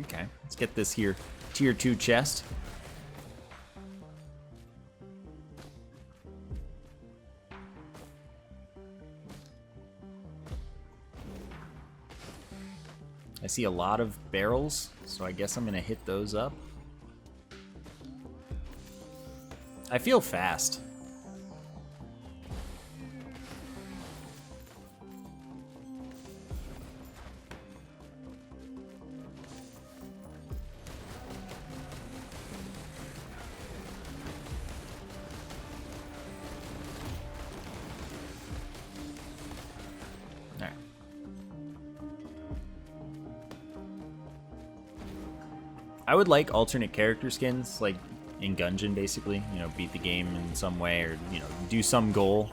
Okay, let's get this here tier 2 chest. I see a lot of barrels, so I guess I'm gonna hit those up. I feel fast. I would like alternate character skins, like in Gungeon, basically. You know, beat the game in some way, or, you know, do some goal.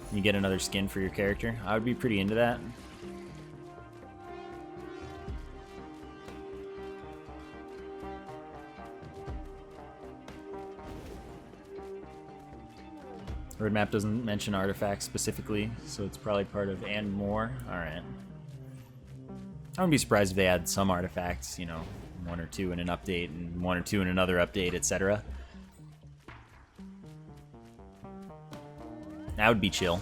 And you get another skin for your character. I would be pretty into that. Roadmap doesn't mention artifacts specifically, so it's probably part of and more. Alright. I wouldn't be surprised if they add some artifacts, you know, 1 or 2 in an update, and 1 or 2 in another update, etc. That would be chill.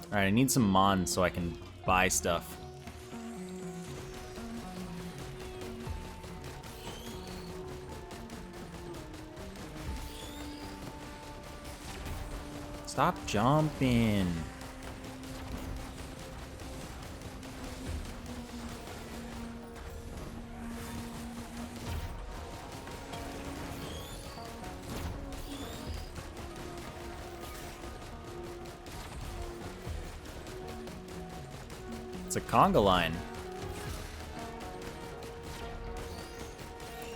Alright, I need some Mon so I can buy stuff. Stop jumping. It's a conga line.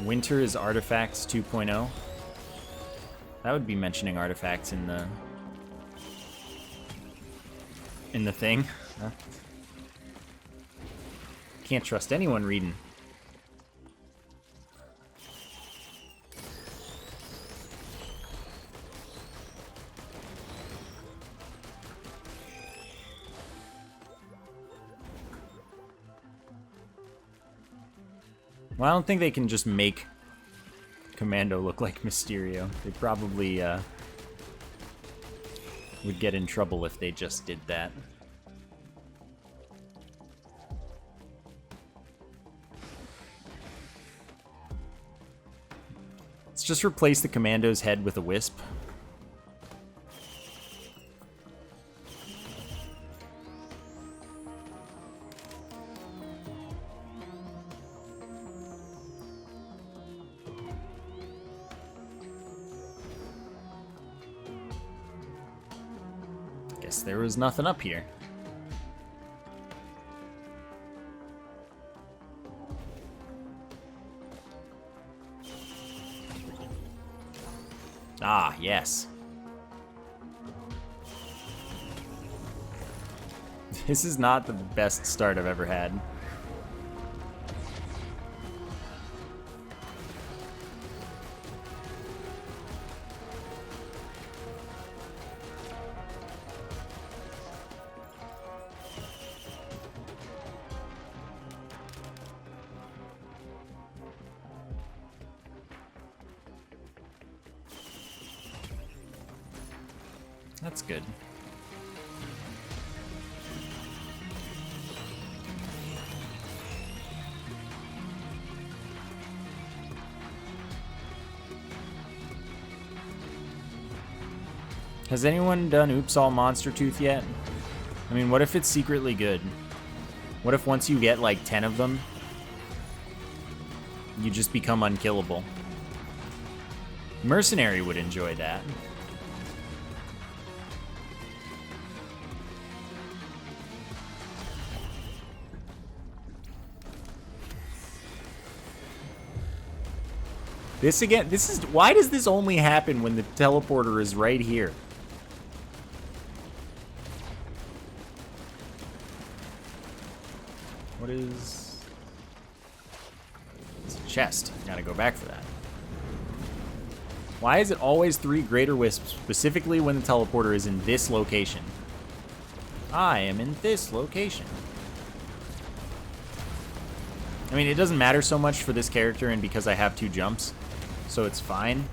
Winter is Artifacts 2.0. That would be mentioning artifacts in the thing. Huh? Can't trust anyone reading. Well, I don't think they can just make Commando look like Mysterio. They probably would get in trouble if they just did that. Let's just replace the Commando's head with a wisp. Guess there was nothing up here. Ah, yes. This is not the best start I've ever had. That's good. Has anyone done Oops All Monster Tooth yet? I mean, what if it's secretly good? What if once you get like 10 of them, you just become unkillable? Mercenary would enjoy that. This again, this is, why does this only happen when the teleporter is right here? What is... It's a chest. Gotta go back for that. Why is it always 3 greater wisps, specifically when the teleporter is in this location? I am in this location. I mean, it doesn't matter so much for this character and because I have 2 jumps, so it's fine.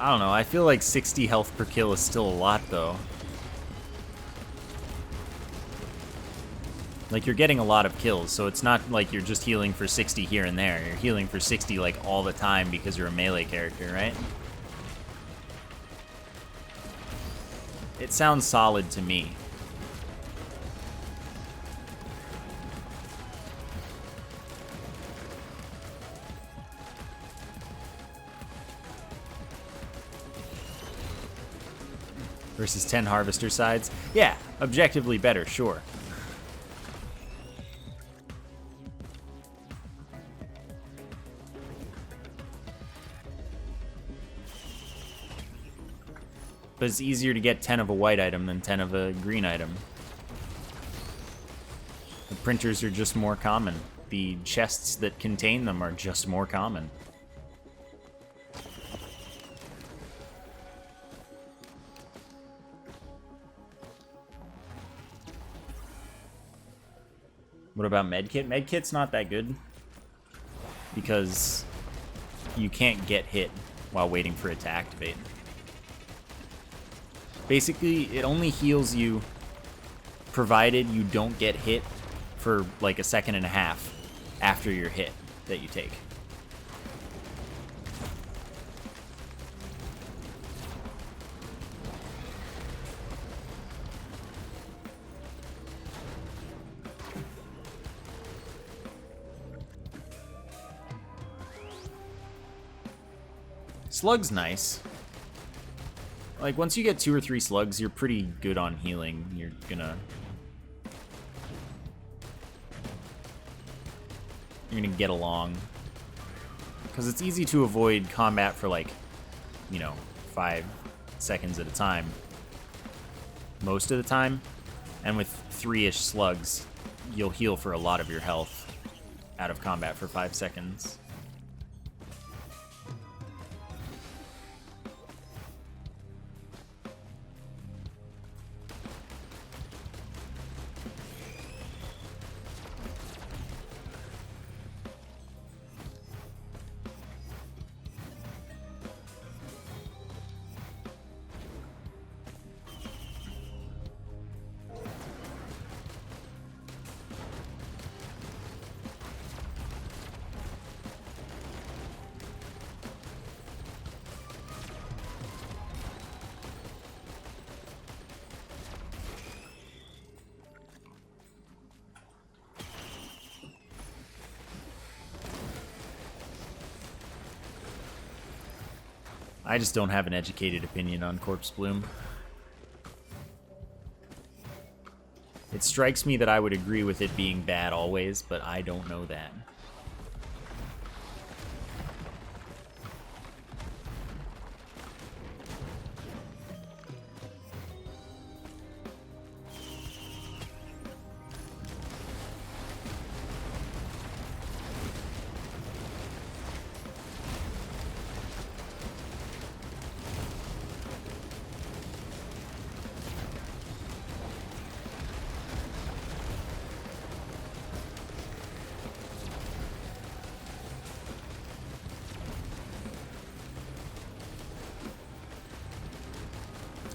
I don't know, I feel like 60 health per kill is still a lot, though. Like, you're getting a lot of kills, so it's not like you're just healing for 60 here and there. You're healing for 60, like, all the time because you're a melee character, right? It sounds solid to me. Versus 10 Harvester sides. Yeah, objectively better, sure. But it's easier to get 10 of a white item than 10 of a green item. The printers are just more common. The chests that contain them are just more common. What about medkit? Medkit's not that good because you can't get hit while waiting for it to activate. Basically, it only heals you provided you don't get hit for like a second and a half after your hit that you take. Slug's nice. Like, once you get 2 or 3 slugs, you're pretty good on healing. You're gonna get along. Because it's easy to avoid combat for, like, you know, 5 seconds at a time. Most of the time. And with 3-ish slugs, you'll heal for a lot of your health out of combat for 5 seconds. I just don't have an educated opinion on Corpse Bloom. It strikes me that I would agree with it being bad always, but I don't know that.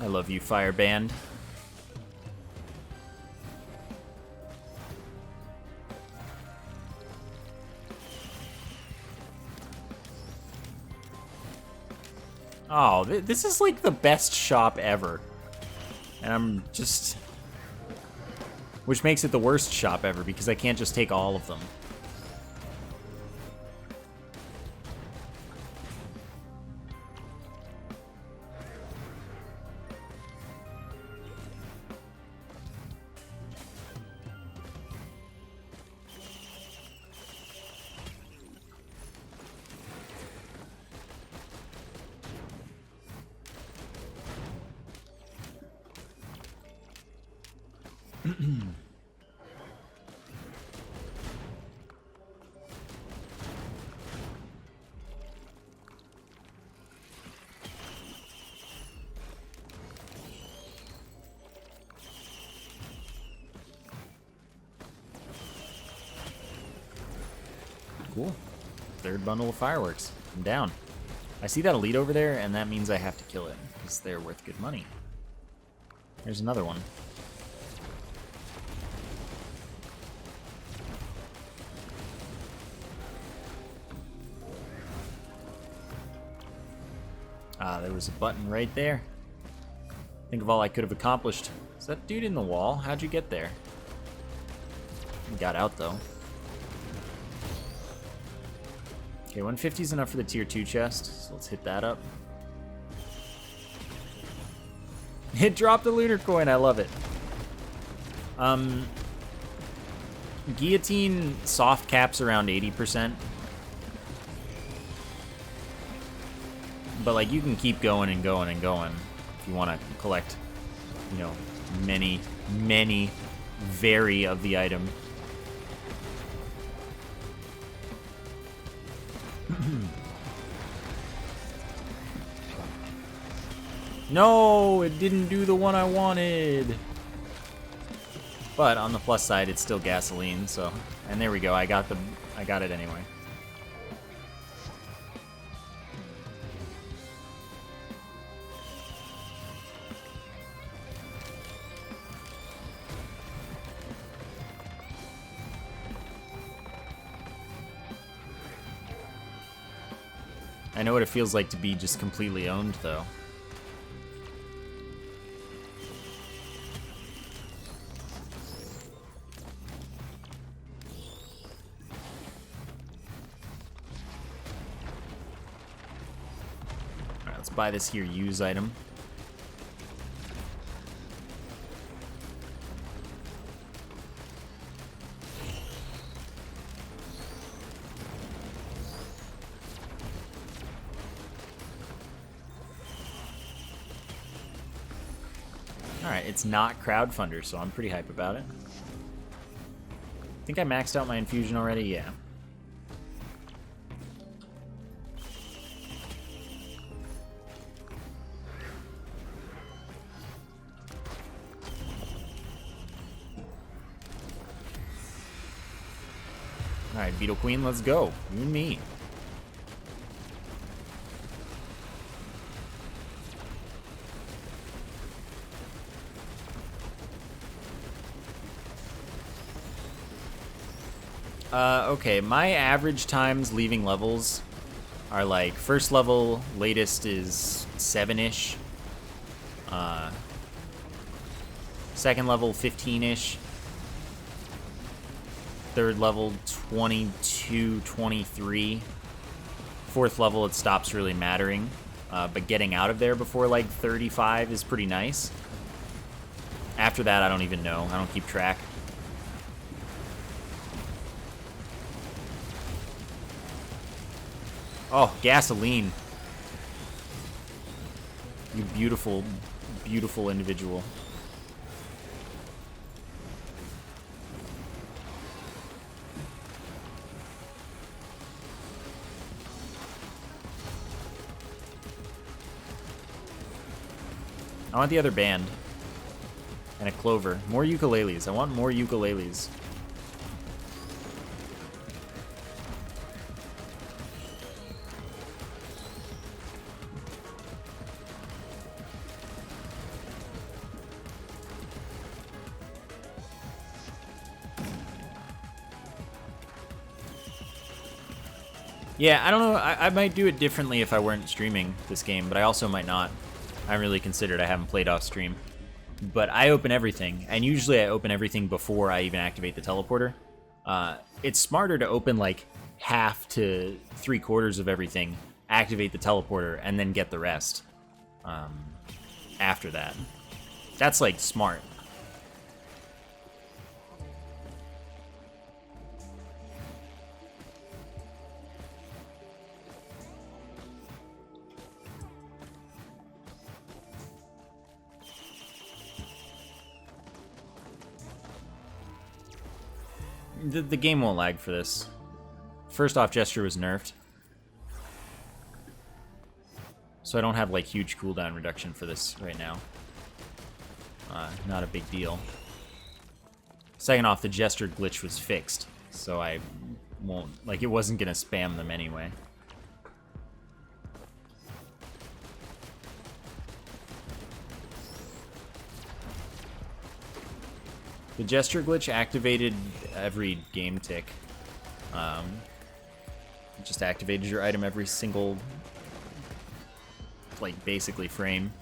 I love you, Fireband. Oh, this is like the best shop ever. And I'm just... Which makes it the worst shop ever, because I can't just take all of them. Cool. Third bundle of fireworks. I'm down. I see that elite over there, and that means I have to kill it, because they're worth good money. There's another one. Ah, there was a button right there. Think of all I could have accomplished. Is that dude in the wall? How'd you get there? He got out, though. Okay, 150 is enough for the tier 2 chest, so let's hit that up. It dropped a Lunar coin, I love it. Guillotine soft caps around 80%. But like you can keep going and going and going if you want to collect, you know, many vary of the item. No, it didn't do the one I wanted. But on the plus side, it's still gasoline, so and there we go. I got it anyway. I know what it feels like to be just completely owned, though. Alright, let's buy this here use item. Alright, it's not crowdfunder, so I'm pretty hype about it. I think I maxed out my infusion already, yeah. Alright, Beetle Queen, let's go. You and me. Okay, my average times leaving levels are like, first level, latest is 7-ish. Second level, 15-ish. Third level, 22, 23. Fourth level, it stops really mattering. But getting out of there before like 35 is pretty nice. After that, I don't even know. I don't keep track. Oh, gasoline. You beautiful, beautiful individual. I want the other band. And a clover. More ukuleles. I want more ukuleles. Yeah, I don't know. I might do it differently if I weren't streaming this game, but I also might not. I haven't really considered. I haven't played off stream. But I open everything, and usually I open everything before I even activate the teleporter. It's smarter to open like half to 3/4 of everything, activate the teleporter, and then get the rest after that. That's like smart. The game won't lag for this. First off, gesture was nerfed. So I don't have like huge cooldown reduction for this right now. Not a big deal. Second off, the gesture glitch was fixed, so I won't, like, it wasn't gonna spam them anyway. The gesture glitch activated every game tick. It just activated your item every single, like, basically frame.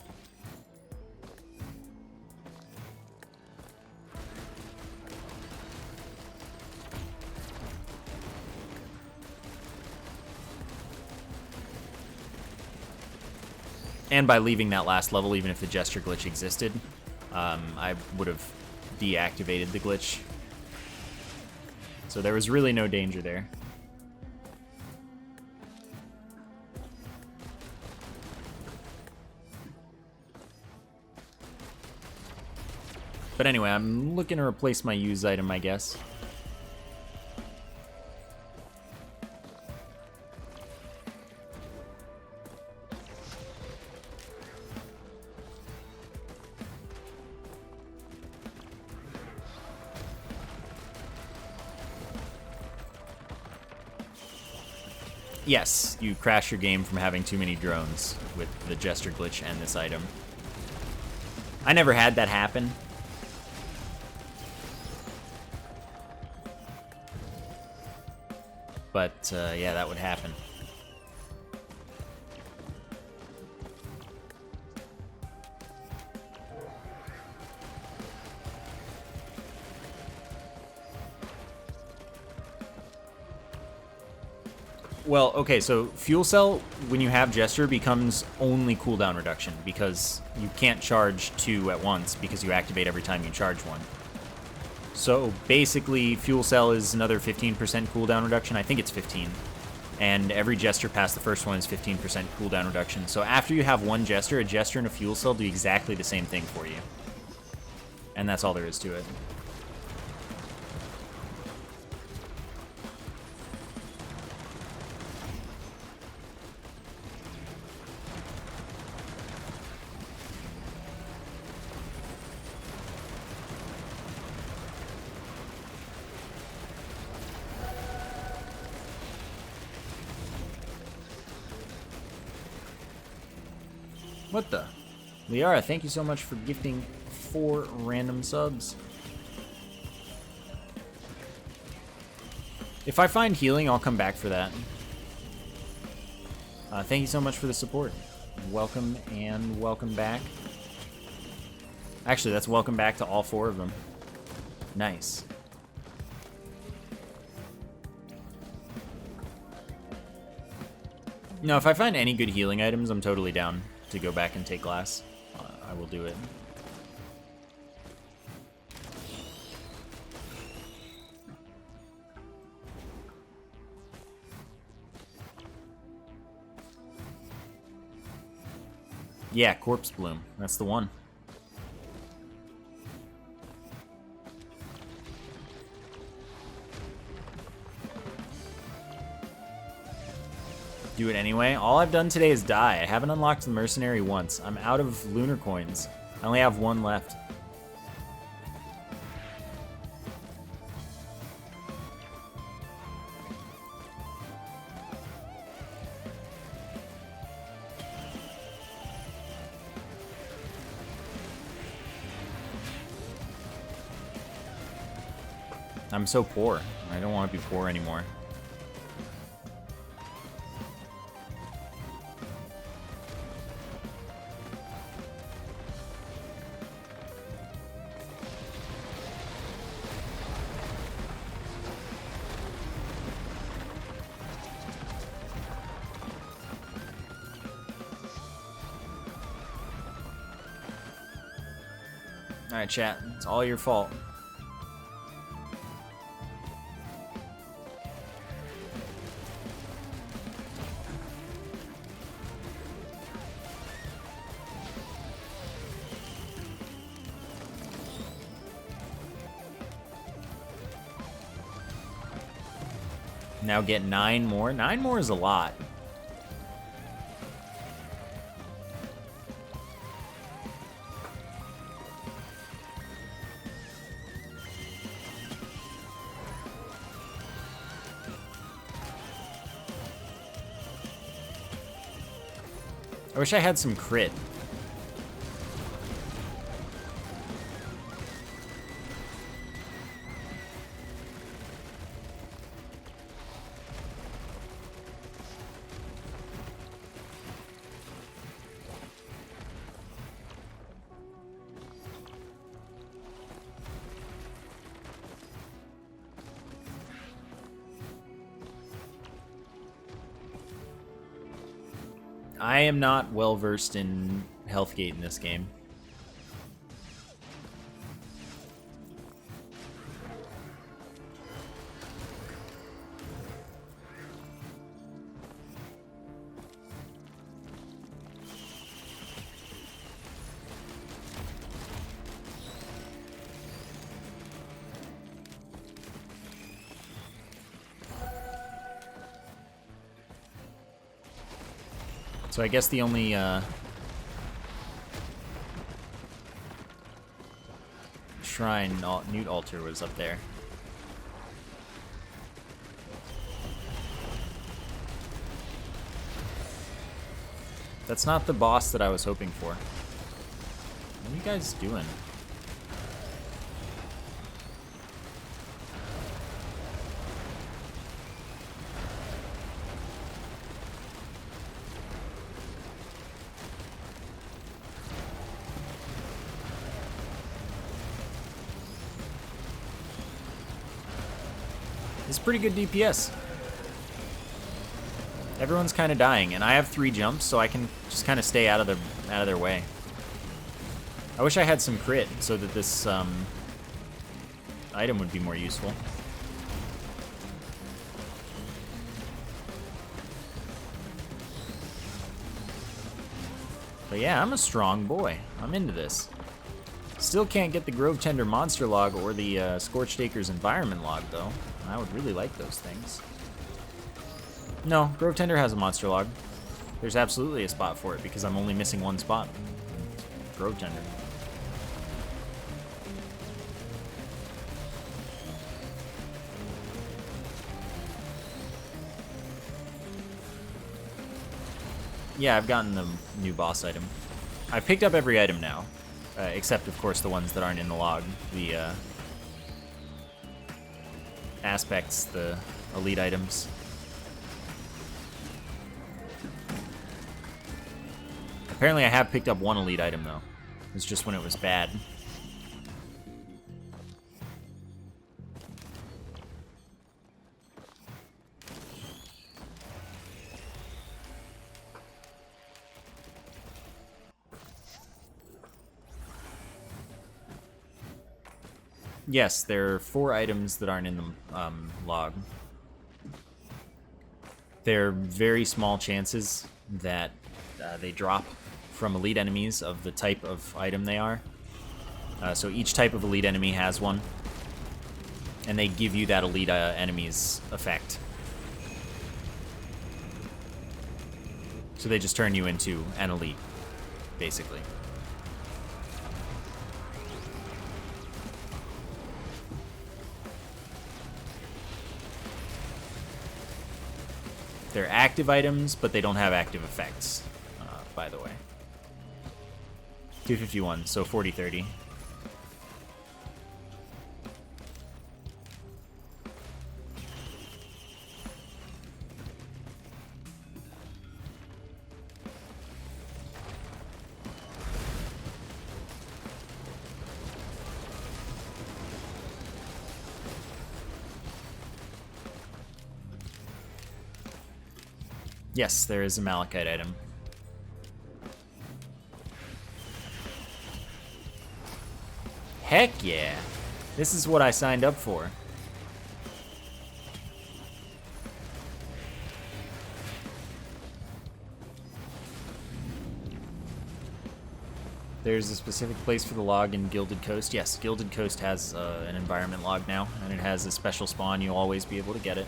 And by leaving that last level, even if the gesture glitch existed, I would have deactivated the glitch. So there was really no danger there. But anyway, I'm looking to replace my used item, I guess. Yes, you crash your game from having too many drones with the gesture glitch and this item. I never had that happen. But, yeah, that would happen. Well, okay, so Fuel Cell, when you have Gesture, becomes only cooldown reduction, because you can't charge 2 at once, because you activate every time you charge 1. So basically, Fuel Cell is another 15% cooldown reduction. I think it's 15. And every Gesture past the first one is 15% cooldown reduction. So after you have one Gesture, a Gesture and a Fuel Cell do exactly the same thing for you. And that's all there is to it. What the? Liara, thank you so much for gifting 4 random subs. If I find healing, I'll come back for that. Thank you so much for the support. Welcome and welcome back. Actually, that's welcome back to all 4 of them. Nice. No, if I find any good healing items, I'm totally down to go back and take glass. I will do it. Yeah, Corpse Bloom. That's the one. Do it anyway. All I've done today is die. I haven't unlocked the Mercenary once. I'm out of Lunar coins. I only have 1 left. I'm so poor. I don't want to be poor anymore. Alright, chat. It's all your fault. Now get 9 more. 9 more is a lot. I wish I had some crit. I am not well versed in health gate in this game. So I guess the only shrine Newt altar was up there. That's not the boss that I was hoping for. What are you guys doing? It's pretty good DPS. Everyone's kind of dying, and I have 3 jumps, so I can just kind of stay out of their way. I wish I had some crit so that this item would be more useful. But yeah, I'm a strong boy. I'm into this. Still can't get the Grove Tender monster log or the Scorched Acres environment log, though. I would really like those things. No, Grove Tender has a monster log. There's absolutely a spot for it because I'm only missing 1 spot. Grove Tender. Yeah, I've gotten the new boss item. I've picked up every item now, except of course the ones that aren't in the log. The aspects, the elite items. Apparently I have picked up 1 elite item though. It's just when it was bad. Yes, there are 4 items that aren't in the log. They're very small chances that they drop from elite enemies of the type of item they are. So each type of elite enemy has one, and they give you that elite enemy's effect. So they just turn you into an elite, basically. They're active items, but they don't have active effects, by the way. 251, so 40-30. Yes, there is a Malachite item. Heck yeah! This is what I signed up for. There's a specific place for the log in Gilded Coast. Yes, Gilded Coast has an environment log now, and it has a special spawn. You'll always be able to get it.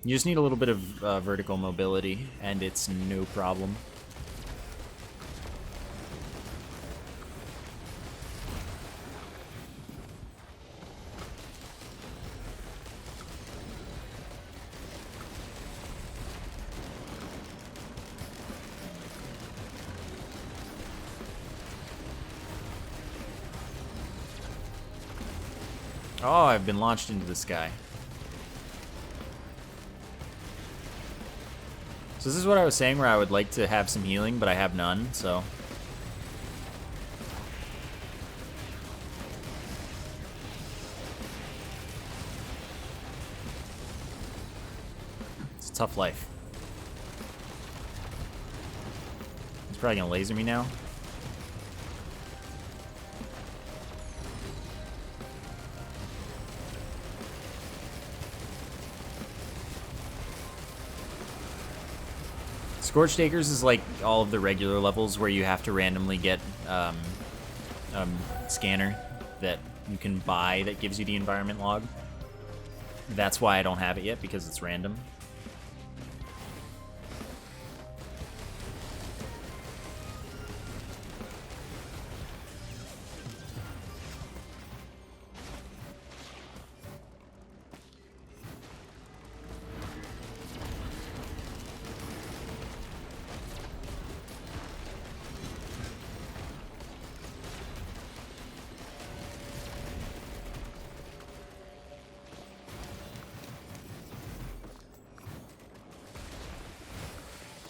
You just need a little bit of vertical mobility, and it's no problem. Oh, I've been launched into the sky. So this is what I was saying, where I would like to have some healing, but I have none, so... It's a tough life. He's probably gonna laser me now. Scorched Acres is like all of the regular levels where you have to randomly get scanner that you can buy that gives you the environment log. That's why I don't have it yet, because it's random.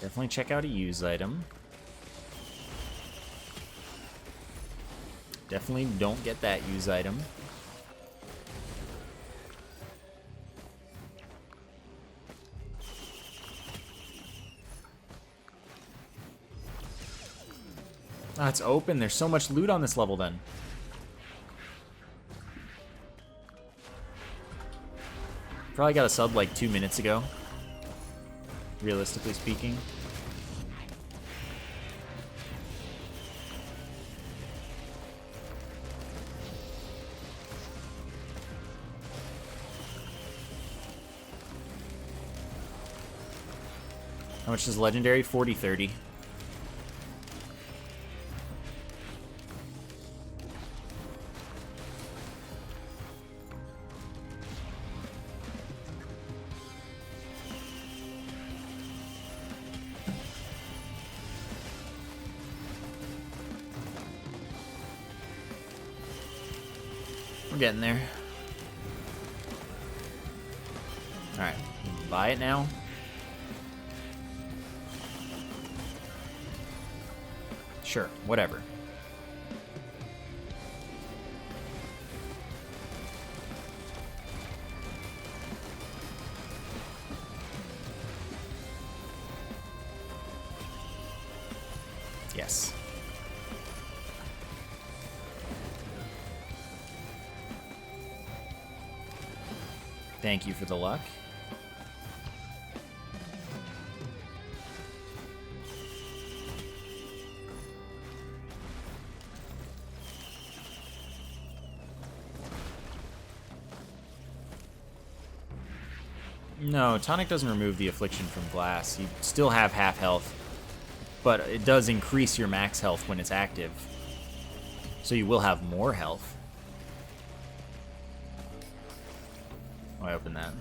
Definitely check out a use item. Definitely don't get that use item. Oh, it's open. There's so much loot on this level then. Probably got a sub like 2 minutes ago, realistically speaking. How much is legendary? 40-30. We're getting there. Alright, buy it now. Sure, whatever. Yes. Thank you for the luck. No, tonic doesn't remove the affliction from glass. You still have half health, but it does increase your max health when it's active. So you will have more health. Oh, I opened that.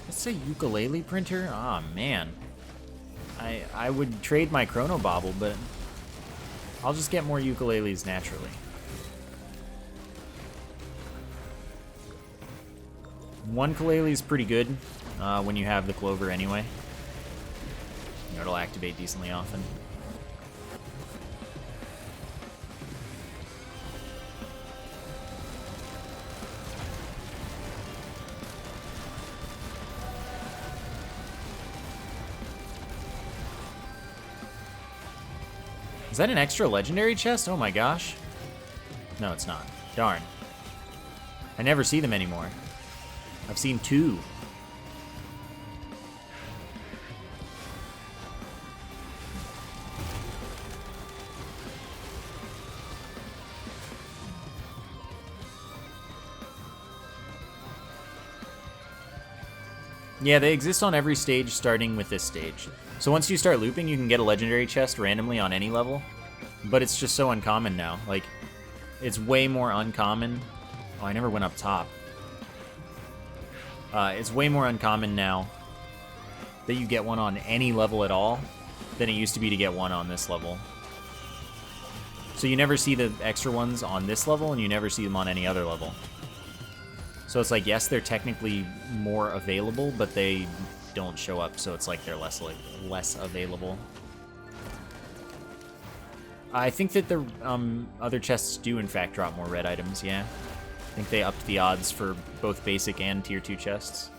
Let's say ukulele printer? Aw, man. I would trade my chrono bauble, but I'll just get more ukuleles naturally. One ukulele is pretty good when you have the clover anyway. You know, it'll activate decently often. Is that an extra legendary chest? Oh my gosh. No, it's not. Darn. I never see them anymore. I've seen 2. Yeah, they exist on every stage starting with this stage. So once you start looping, you can get a legendary chest randomly on any level. But it's just so uncommon now. Like, it's way more uncommon. Oh, I never went up top. It's way more uncommon now that you get one on any level at all than it used to be to get one on this level. So you never see the extra ones on this level, and you never see them on any other level. So it's like, yes, they're technically more available, but they don't show up, so it's like they're less available. I think that the other chests do, in fact, drop more red items, yeah. I think they upped the odds for both basic and tier 2 chests.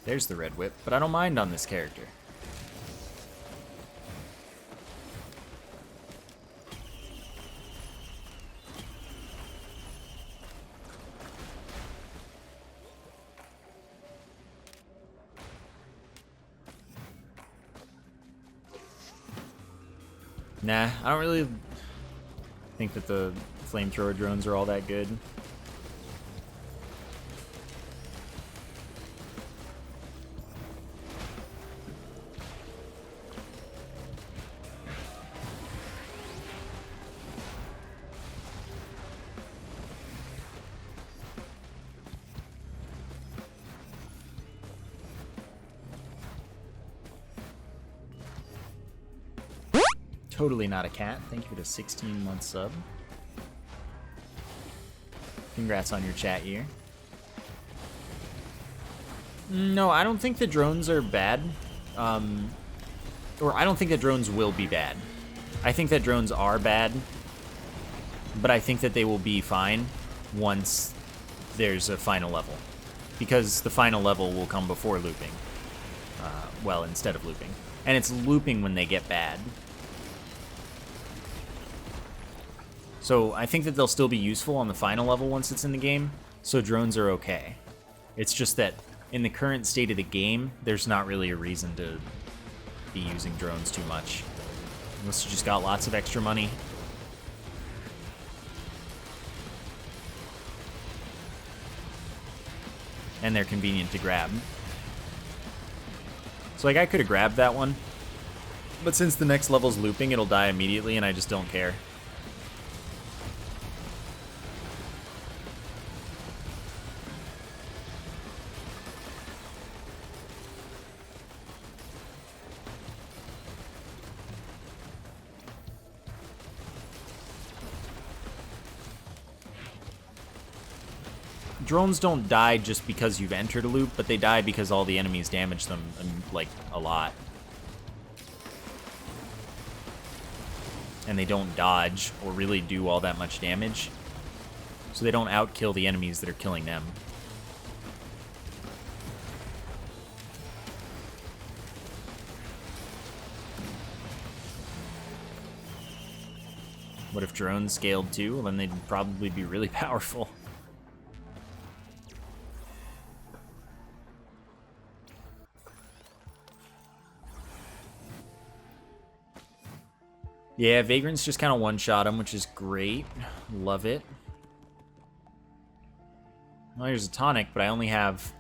There's the red whip, but I don't mind on this character. Nah, I don't really think that the flamethrower drones are all that good. Totally not a cat. Thank you for the 16-month sub. Congrats on your chat year. No, I don't think the drones are bad. Or I don't think that drones will be bad. I think that drones are bad, but I think that they will be fine once there's a final level. Because the final level will come before looping. Well, instead of looping. And it's looping when they get bad. So I think that they'll still be useful on the final level once it's in the game, so drones are okay. It's just that in the current state of the game, there's not really a reason to be using drones too much. Unless you just got lots of extra money. And they're convenient to grab. So like I could have grabbed that one, but since the next level's looping, it'll die immediately and I just don't care. Drones don't die just because you've entered a loop, but they die because all the enemies damage them, like, a lot. And they don't dodge or really do all that much damage. So they don't outkill the enemies that are killing them. What if drones scaled too? Well, then they'd probably be really powerful. Yeah, Vagrant's just kind of one-shot him, which is great. Love it. Well, here's a tonic, but I only have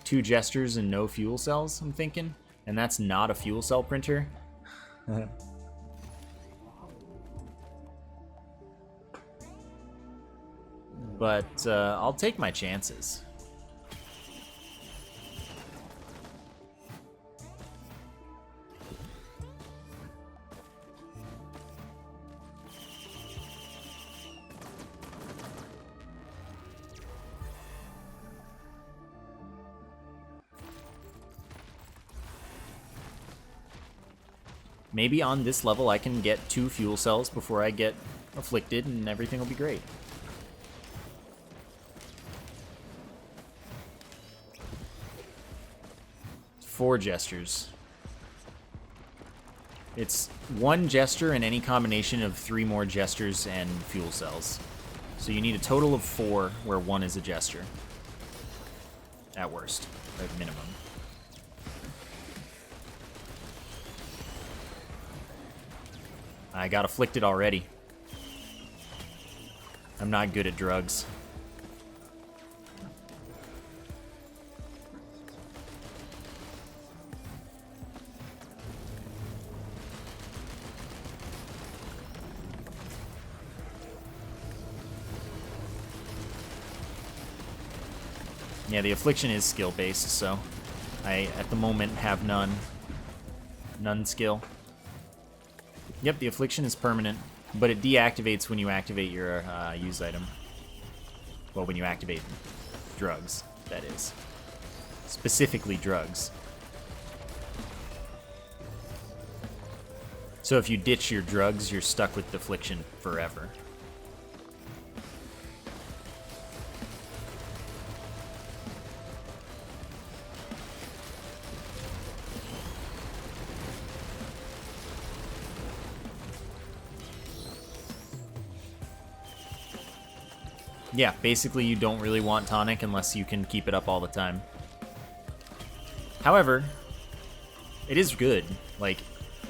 2 gestures and no fuel cells, I'm thinking. And that's not a fuel cell printer. But I'll take my chances. Maybe on this level I can get 2 fuel cells before I get afflicted and everything will be great. 4 gestures. It's 1 gesture and any combination of 3 more gestures and fuel cells. So you need a total of 4, where 1 is a gesture. At worst, at minimum. I got afflicted already. I'm not good at drugs. Yeah, the affliction is skill-based, so I, at the moment, have none. None skill. Yep, the affliction is permanent, but it deactivates when you activate your use item. Well, when you activate drugs, that is. Specifically drugs. So if you ditch your drugs, you're stuck with the affliction forever. Yeah, basically you don't really want tonic unless you can keep it up all the time. However, it is good. Like,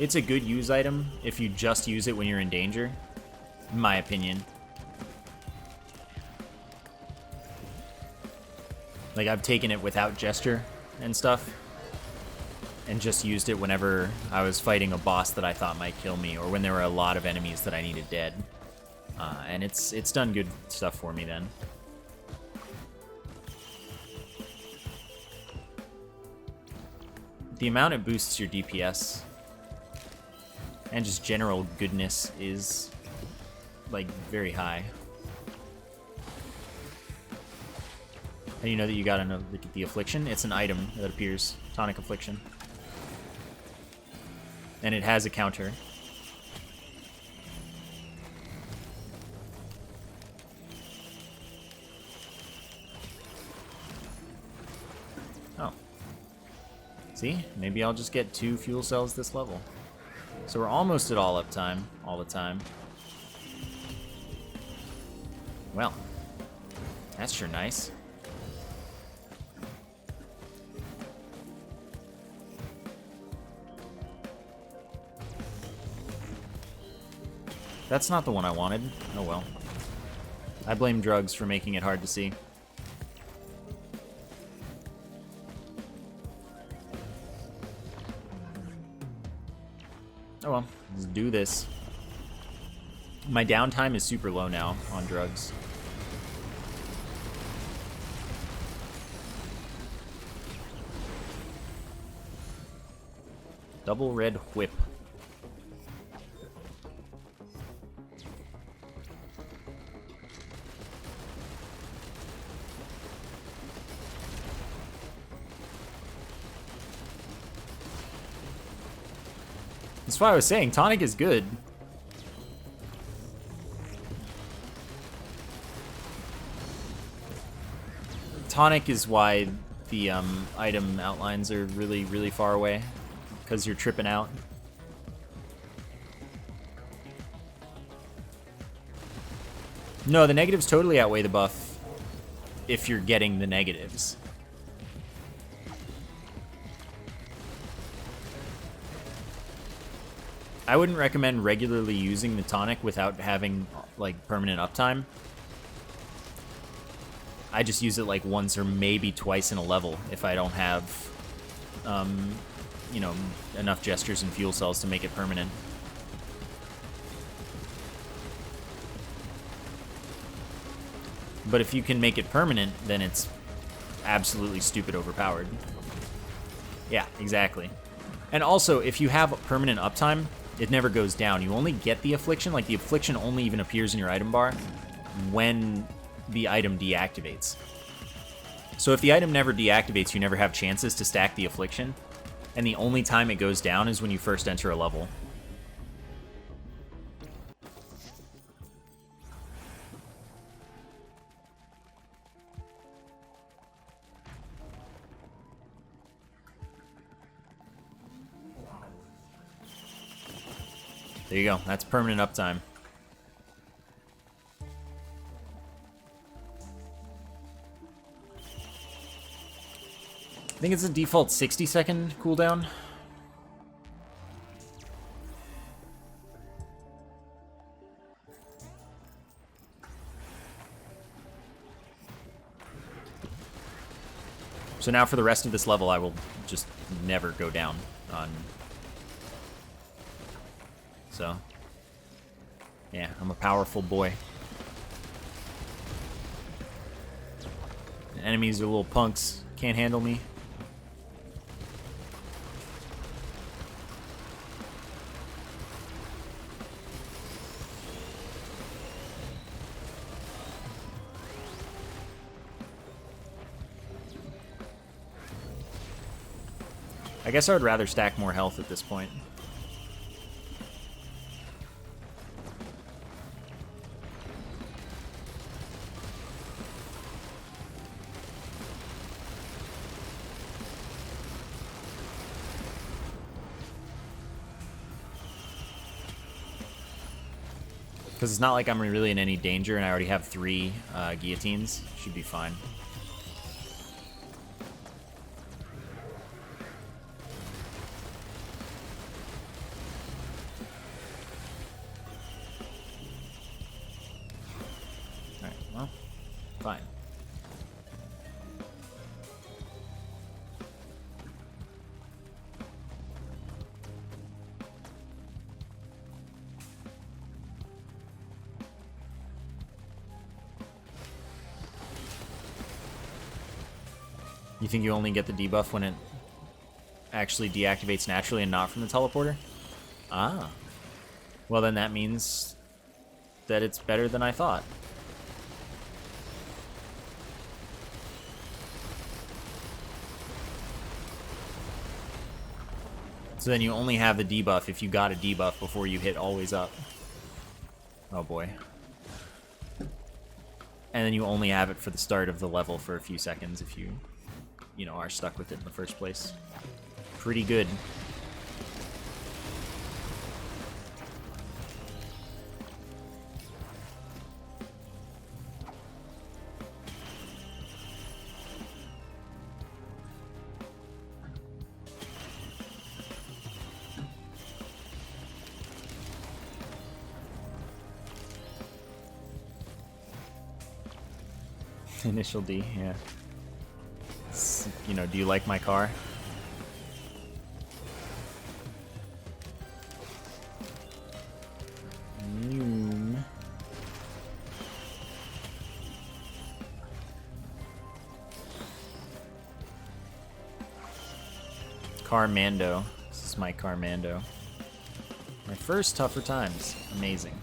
it's a good use item if you just use it when you're in danger, in my opinion. Like, I've taken it without gesture and stuff, and just used it whenever I was fighting a boss that I thought might kill me, or when there were a lot of enemies that I needed dead. And it's done good stuff for me then. The amount it boosts your DPS and just general goodness is, like, very high. How do you know that you got the affliction? It's an item that appears, tonic affliction. And it has a counter. Oh. See? Maybe I'll just get 2 fuel cells this level. So we're almost at all uptime, all the time. Well, that's sure nice. That's not the one I wanted. Oh well. I blame drugs for making it hard to see. Oh well, let's do this. My downtime is super low now on drugs. Double red whip. That's why I was saying, tonic is good. Tonic is why the item outlines are really, really far away, because you're tripping out. No, the negatives totally outweigh the buff if you're getting the negatives. I wouldn't recommend regularly using the tonic without having, like, permanent uptime. I just use it, like, once or maybe twice in a level if I don't have, you know, enough gestures and fuel cells to make it permanent. But if you can make it permanent, then it's absolutely stupid overpowered. Yeah, exactly. And also, if you have permanent uptime, it never goes down. You only get the affliction, like the affliction only even appears in your item bar when the item deactivates. So if the item never deactivates, you never have chances to stack the affliction, and the only time it goes down is when you first enter a level. There you go. That's permanent uptime. I think it's a default 60-second cooldown. So now for the rest of this level, I will just never go down on... So, yeah, I'm a powerful boy. The enemies are little punks. Can't handle me. I guess I would rather stack more health at this point. Because it's not like I'm really in any danger, and I already have 3 guillotines. Should be fine. Alright, well, fine. You think you only get the debuff when it actually deactivates naturally and not from the teleporter? Ah. Well, then that means that it's better than I thought. So then you only have the debuff if you got a debuff before you hit always up. Oh boy. And then you only have it for the start of the level for a few seconds if you know, are stuck with it in the first place. Pretty good. Initial D, yeah. You know, do you like my car? Carmando. This is my Carmando. My first tougher times. Amazing.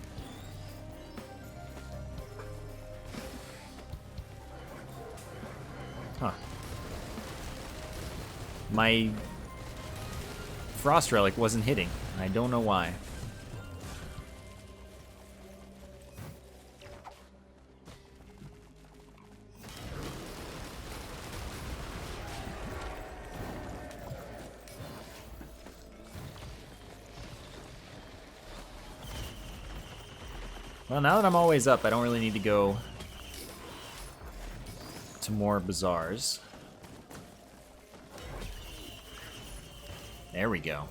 Huh. My Frost Relic wasn't hitting. I don't know why. Well, now that I'm always up, I don't really need to go to more bazaars. There we go.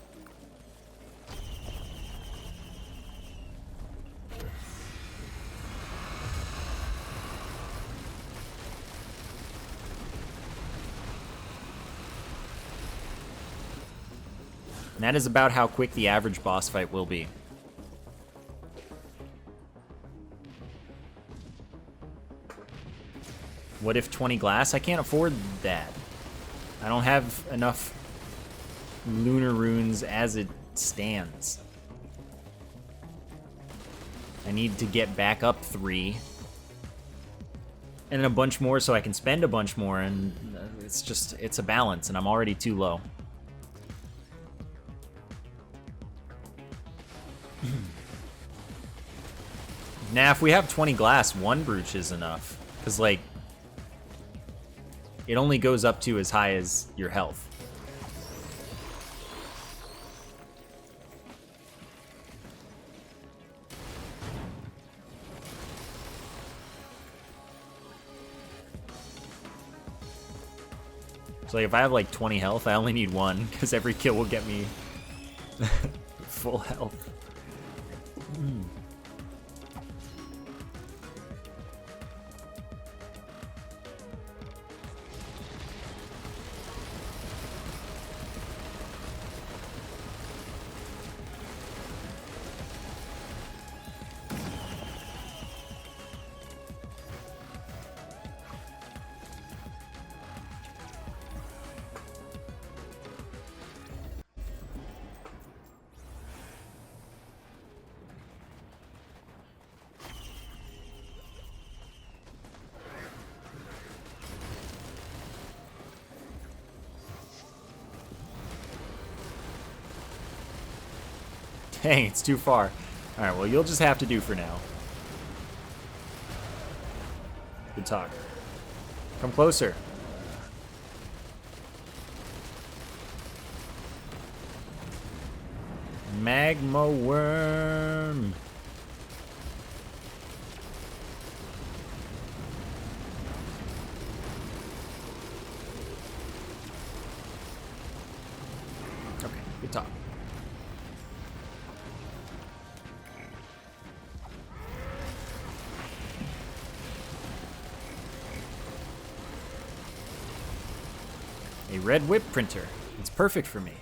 And that is about how quick the average boss fight will be. What if 20 glass? I can't afford that. I don't have enough Lunar runes as it stands. I need to get back up 3. And then a bunch more so I can spend a bunch more, and it's a balance, and I'm already too low. Now, if we have 20 glass, 1 brooch is enough. Because, like, it only goes up to as high as your health. So like if I have like 20 health, I only need one, because every kill will get me full health. Dang, it's too far. Alright, well, you'll just have to do for now. Good talk. Come closer. Magma worm. Okay, good talk. A red whip printer. It's perfect for me.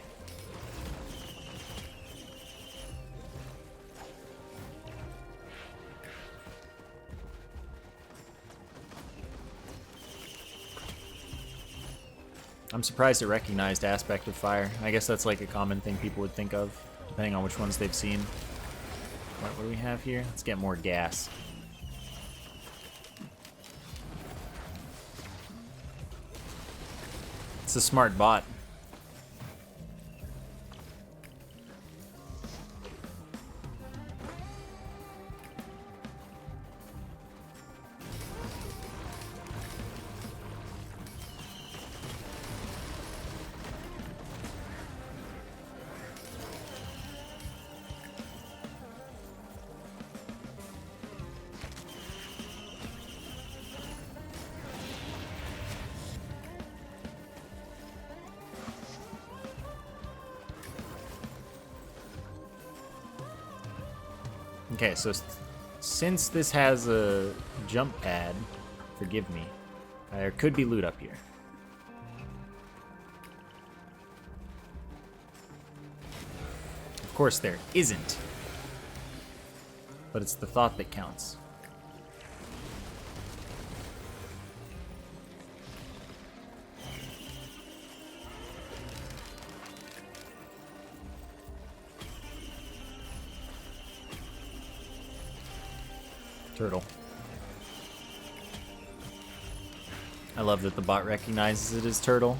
I'm surprised it recognized aspect of fire. I guess that's like a common thing people would think of, depending on which ones they've seen. What do we have here? Let's get more gas. It's a smart bot. Okay, so since this has a jump pad, forgive me, there could be loot up here. Of course there isn't, but it's the thought that counts. Turtle. I love that the bot recognizes it as turtle.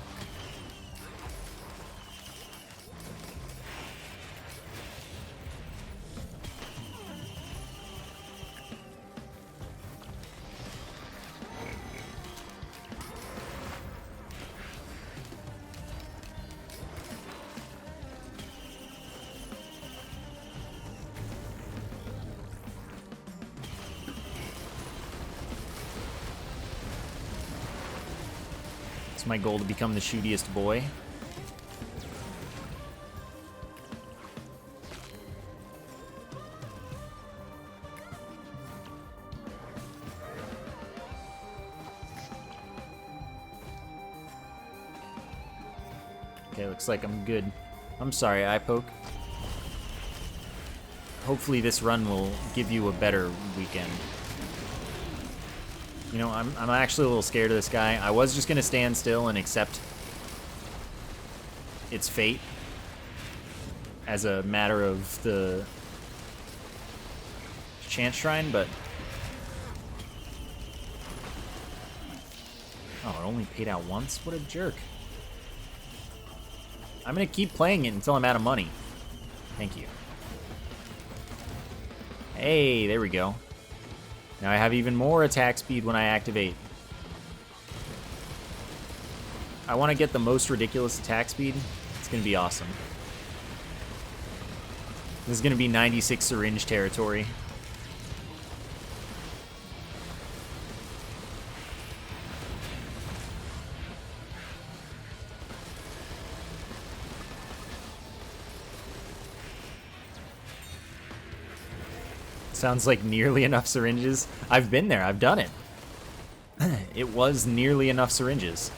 It's my goal to become the shootiest boy. Okay, looks like I'm good. I'm sorry, eye poke. Hopefully this run will give you a better weekend. You know, I'm actually a little scared of this guy. I was just gonna stand still and accept its fate as a matter of the chance shrine, but oh, it only paid out once? What a jerk. I'm gonna keep playing it until I'm out of money. Thank you. Hey, there we go. Now I have even more attack speed when I activate. I want to get the most ridiculous attack speed. It's going to be awesome. This is going to be 96 syringe territory. Sounds like nearly enough syringes. I've been there. I've done it. It was nearly enough syringes,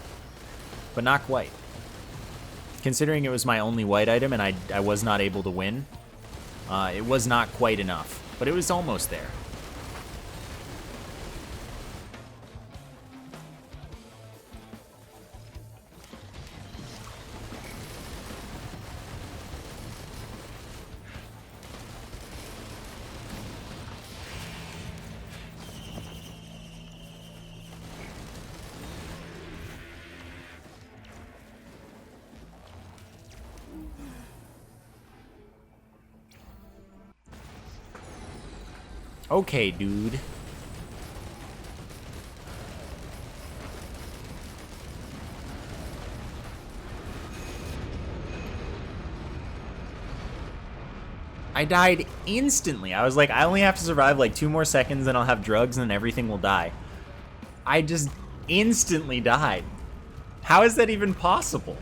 but not quite. Considering it was my only white item and I was not able to win, it was not quite enough, but it was almost there. Okay, dude. I died instantly. I was like, I only have to survive like 2 more seconds, then I'll have drugs, and then everything will die. I just instantly died. How is that even possible?